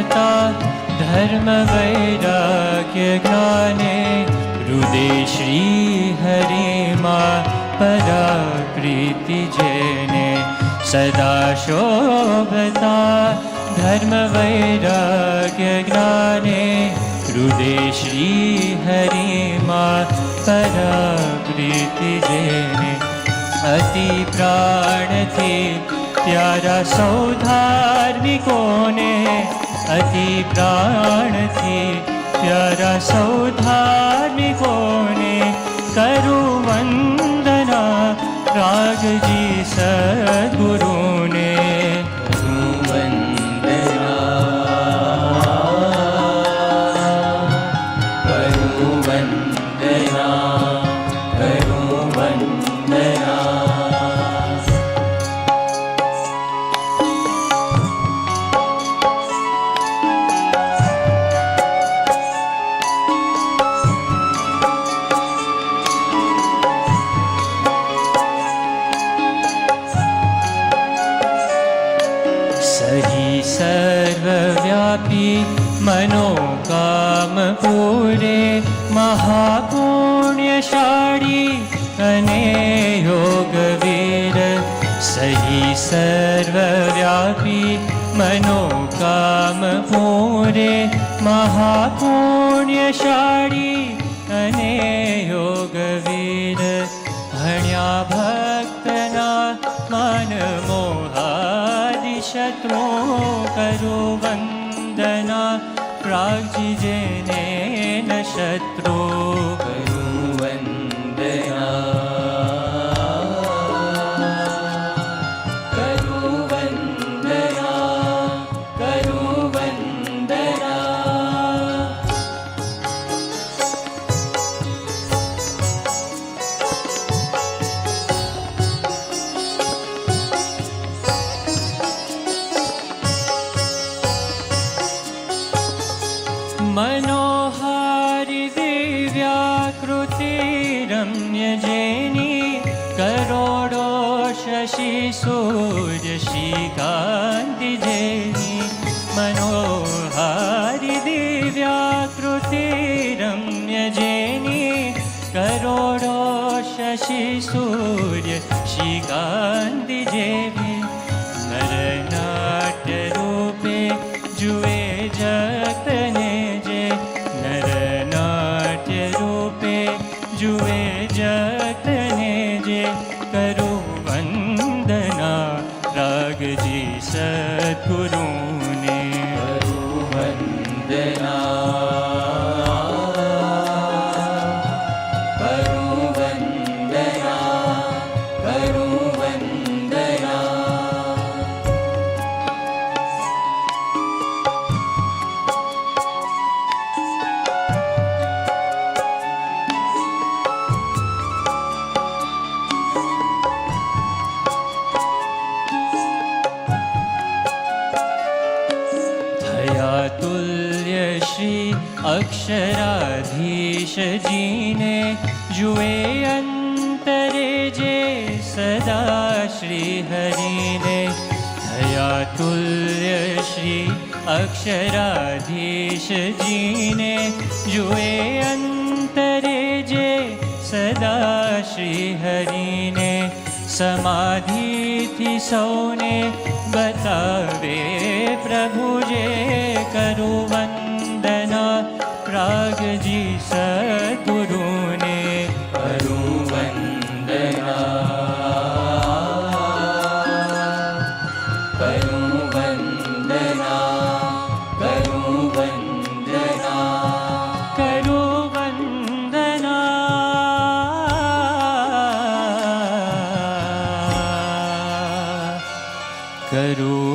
शोभता धर्म वैराग्य ज्ञाने हृदय श्री हरि मां परा प्रीति जेने सदा शोभता धर्म वैराग्य ज्ञाने हृदय श्री हरि मां परा प्रीति जेने अति प्राण थी प्यारा सौ धार्मिकोने अति प्राण थी प्यारा सौ धार्मिकोने करु वंदना राग जी सद्गुरु ने मनोकाम पूरे महापुण्यशाली अने योगवीर सही सर्वव्यापी मनोकाम पूरे महापुण्यशाली अने योगवीर भण्या भक्तना मन मोहादि शत्रु करु वंदना प्राग्जी जेने न शत्रु करु वंदना करु वंदना करु वंदना मनोहारी दिव्याकृति रम्य जेनी करोड़ो शशि सूर्य श्रीकांति जेनी मनोहारी दिव्याकृति रम्य जेनी करोड़ो शशि सूर्य श्रीकांति जेवी नरनाट्य रूपे जुए जगतने नरनाट्य रूपे जुए जगतने जे करु वंदना राग जी सद्गुरु ने करु वंदना करु वंदना करु वंदना तुल्य श्री अक्षराधीश जी ने जुए अंतरे जे सदा श्री हरि ने दया तुल्य श्री अक्षराधीश जी ने जुए अंतरे जे सदा श्री हरि ने समाधि थी सौने बतावे प्रभु जे करु वंदना प्राग जी सद्गुरु ने करु वंदना करु वंदना करु वंदना करु वंदना करो